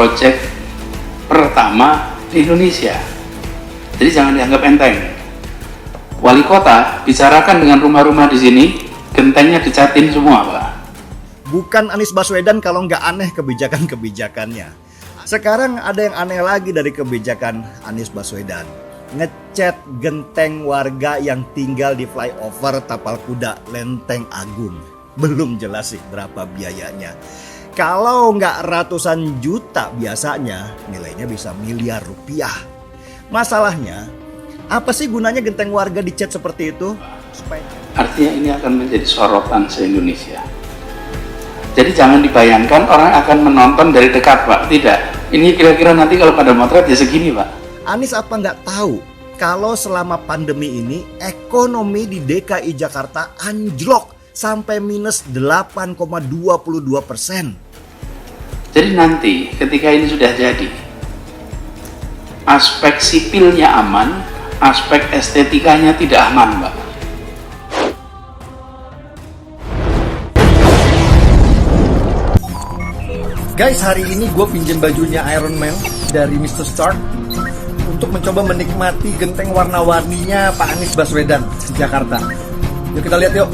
proyek pertama di Indonesia. Jadi jangan dianggap enteng. Wali kota bicarakan dengan rumah-rumah di sini, gentengnya dicatin semua, Pak. Bukan Anies Baswedan kalau nggak aneh kebijakan-kebijakannya. Sekarang ada yang aneh lagi dari kebijakan Anies Baswedan. Ngecat genteng warga yang tinggal di flyover Tapal Kuda Lenteng Agung. Belum jelas sih berapa biayanya. Kalau nggak ratusan juta biasanya, nilainya bisa miliar rupiah. Masalahnya, apa sih gunanya genteng warga dicat seperti itu? Artinya ini akan menjadi sorotan se-Indonesia. Jadi jangan dibayangkan orang akan menonton dari dekat, Pak. Tidak. Ini kira-kira nanti kalau pada motret ya segini, Pak. Anies apa nggak tahu kalau selama pandemi ini ekonomi di DKI Jakarta anjlok sampai minus 8,22%. Jadi nanti ketika ini sudah jadi, aspek sipilnya aman, aspek estetikanya tidak aman, Pak. Guys, hari ini gue pinjem bajunya Iron Man dari Mr. Stark untuk mencoba menikmati genteng warna-warninya Pak Anies Baswedan di Jakarta. Yuk kita lihat yuk.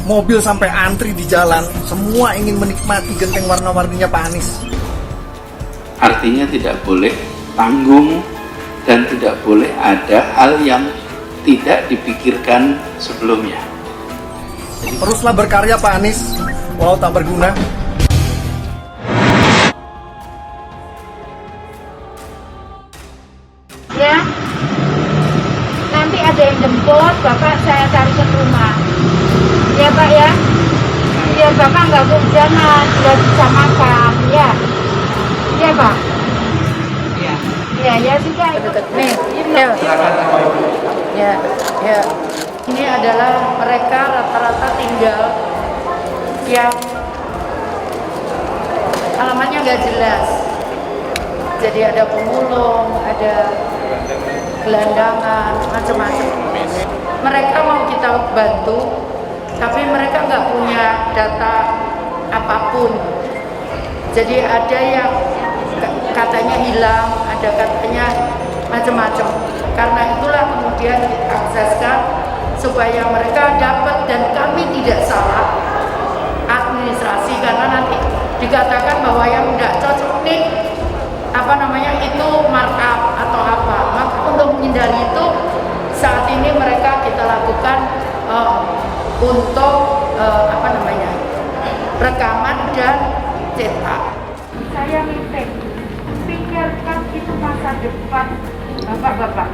Mobil sampai antri di jalan, semua ingin menikmati genteng warna-warninya Pak Anies. Artinya tidak boleh tanggung dan tidak boleh ada hal yang tidak dipikirkan sebelumnya. Teruslah berkarya Pak Anies, walau tak berguna. Ya, nanti ada yang jemput, Bapak saya carikan rumah. Ya Pak ya, biar Bapak nggak kehujanan, nggak bisa makan, ya. Iya Pak. Ya sudah. Nih, ya. Ini adalah mereka rata-rata tinggal yang alamatnya nggak jelas. Jadi ada pemulung, ada gelandangan, macam-macam. Mereka mau kita bantu, tapi mereka nggak punya data apapun. Jadi ada yang katanya hilang, ada katanya macam-macam. Karena itulah kemudian diakseskan supaya mereka dapat dan kami tidak salah administrasi, karena nanti dikatakan bahwa yang tidak cocok nih itu markup atau apa. Maka untuk menghindari itu saat ini mereka kita lakukan untuk rekaman dan cetak. Saya minta pikirkan itu masa depan Bapak-bapak.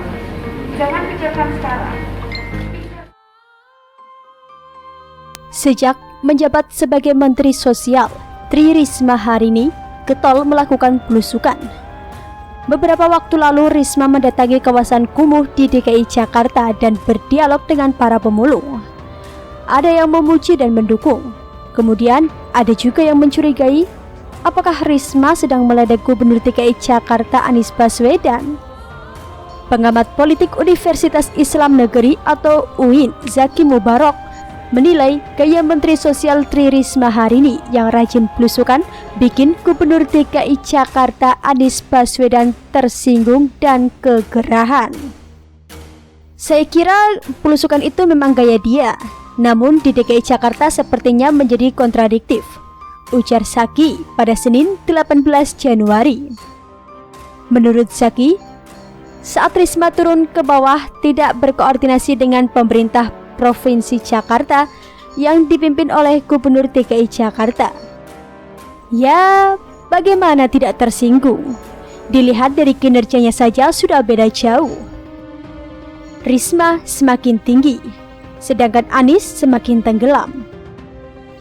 Jangan pikirkan sekarang. Sejak menjabat sebagai Menteri Sosial, Tri Risma hari ini getol melakukan belusukan. Beberapa waktu lalu Risma mendatangi kawasan kumuh di DKI Jakarta dan berdialog dengan para pemulung. Ada yang memuji dan mendukung. Kemudian ada juga yang mencurigai apakah Risma sedang meledek Gubernur DKI Jakarta Anies Baswedan. Pengamat politik Universitas Islam Negeri atau UIN, Zaki Mubarok, menilai gaya Menteri Sosial Tri Risma hari ini yang rajin belusukan bikin Gubernur DKI Jakarta Anies Baswedan tersinggung dan kegerahan. Saya kira belusukan itu memang gaya dia, namun di DKI Jakarta sepertinya menjadi kontradiktif, ujar Zaki pada Senin 18 Januari. Menurut Zaki, saat Risma turun ke bawah tidak berkoordinasi dengan pemerintah Provinsi Jakarta yang dipimpin oleh Gubernur DKI Jakarta. Ya, bagaimana tidak tersinggung? Dilihat dari kinerjanya saja sudah beda jauh. Risma semakin tinggi, sedangkan Anies semakin tenggelam.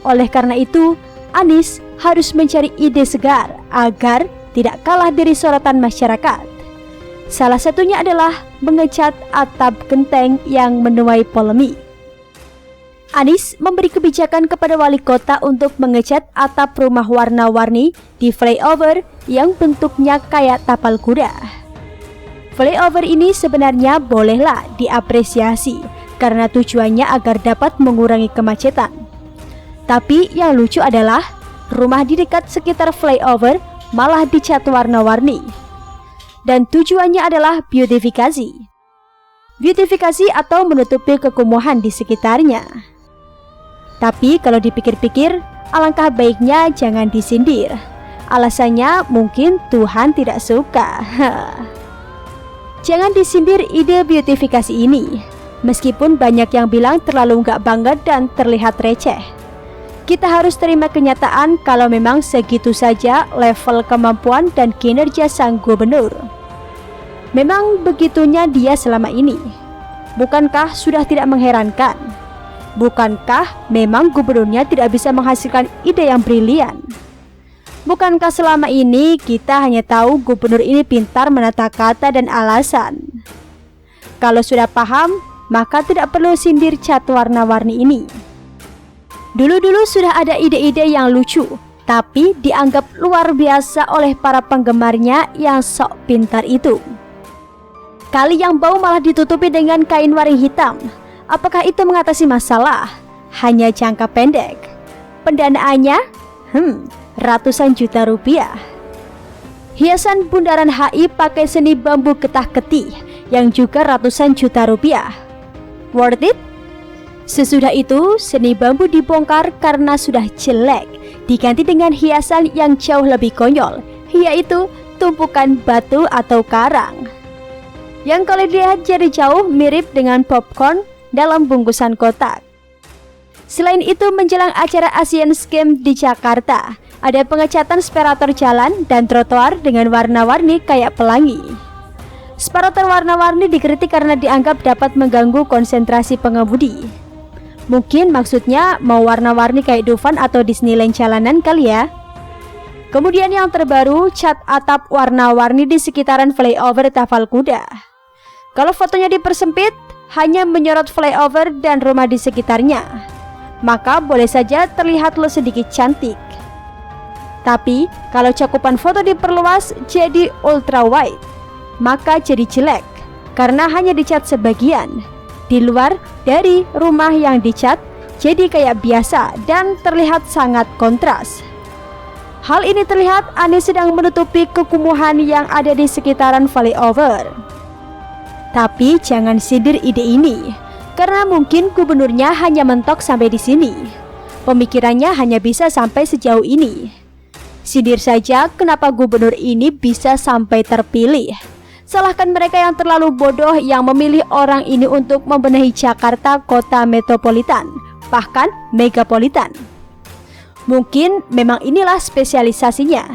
Oleh karena itu, Anies harus mencari ide segar agar tidak kalah dari sorotan masyarakat. Salah satunya adalah mengecat atap genteng yang menuai polemik. Anies memberi kebijakan kepada wali kota untuk mengecat atap rumah warna-warni di flyover yang bentuknya kayak tapal kuda. Flyover ini sebenarnya bolehlah diapresiasi karena tujuannya agar dapat mengurangi kemacetan. Tapi yang lucu adalah rumah di dekat sekitar flyover malah dicat warna-warni. Dan tujuannya adalah beautifikasi. Beautifikasi atau menutupi kekumuhan di sekitarnya. Tapi kalau dipikir-pikir, alangkah baiknya jangan disindir. Alasannya mungkin Tuhan tidak suka. Jangan disindir ide beautifikasi ini, meskipun banyak yang bilang terlalu nggak banget dan terlihat receh. Kita harus terima kenyataan kalau memang segitu saja level kemampuan dan kinerja sang gubernur. Memang begitunya dia selama ini. Bukankah sudah tidak mengherankan? Bukankah memang gubernurnya tidak bisa menghasilkan ide yang brilian? Bukankah selama ini kita hanya tahu gubernur ini pintar menata kata dan alasan? Kalau sudah paham, maka tidak perlu sindir cat warna-warni ini. Dulu-dulu sudah ada ide-ide yang lucu, tapi dianggap luar biasa oleh para penggemarnya yang sok pintar itu. Kali yang bau malah ditutupi dengan kain waring hitam. Apakah itu mengatasi masalah? Hanya jangka pendek. Pendanaannya? Ratusan juta rupiah. Hiasan bundaran HI pakai seni bambu ketah-ketih yang juga ratusan juta rupiah. Worth it? Sesudah itu, seni bambu dibongkar karena sudah jelek, diganti dengan hiasan yang jauh lebih konyol, yaitu tumpukan batu atau karang. Yang kalau dilihat dari jauh mirip dengan popcorn dalam bungkusan kotak. Selain itu, menjelang acara Asian Games di Jakarta, ada pengecatan separator jalan dan trotoar dengan warna-warni kayak pelangi. Separator warna-warni dikritik karena dianggap dapat mengganggu konsentrasi pengemudi. Mungkin maksudnya mau warna-warni kayak Dufan atau Disneyland jalanan kali ya. Kemudian yang terbaru, cat atap warna-warni di sekitaran flyover Tapal Kuda. Kalau fotonya dipersempit, hanya menyorot flyover dan rumah di sekitarnya, maka boleh saja terlihat sedikit cantik. Tapi kalau cakupan foto diperluas jadi ultra wide, maka jadi jelek karena hanya dicat sebagian. Di luar dari rumah yang dicat jadi kayak biasa dan terlihat sangat kontras. Hal ini terlihat Anies sedang menutupi kekumuhan yang ada di sekitaran flyover. Tapi jangan sindir ide ini, karena mungkin gubernurnya hanya mentok sampai di sini. Pemikirannya hanya bisa sampai sejauh ini. Sindir saja kenapa gubernur ini bisa sampai terpilih. Salahkan mereka yang terlalu bodoh yang memilih orang ini untuk membenahi Jakarta kota metropolitan, bahkan megapolitan. Mungkin memang inilah spesialisasinya,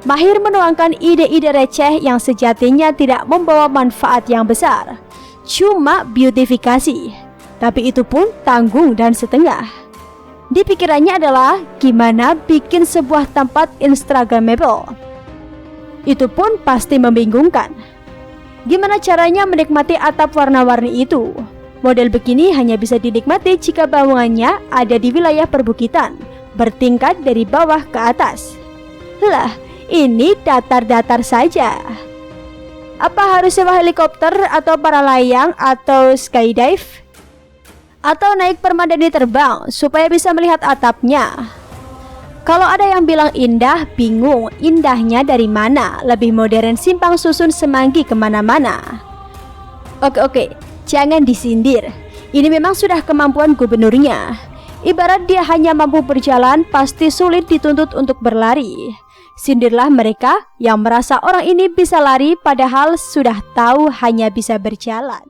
mahir menuangkan ide-ide receh yang sejatinya tidak membawa manfaat yang besar, cuma beautifikasi, tapi itu pun tanggung dan setengah. Di pikirannya adalah gimana bikin sebuah tempat instagramable. Itu pun pasti membingungkan. Gimana caranya menikmati atap warna-warni itu? Model begini hanya bisa dinikmati jika bangunannya ada di wilayah perbukitan, bertingkat dari bawah ke atas. Lah, ini datar-datar saja. Apa harus sewa helikopter atau para layang atau skydive? Atau naik permadani terbang supaya bisa melihat atapnya? Kalau ada yang bilang indah, bingung indahnya dari mana. Lebih modern simpang susun semanggi kemana-mana. Oke, jangan disindir. Ini memang sudah kemampuan gubernurnya. Ibarat dia hanya mampu berjalan, pasti sulit dituntut untuk berlari. Sindirlah mereka yang merasa orang ini bisa lari padahal sudah tahu hanya bisa berjalan.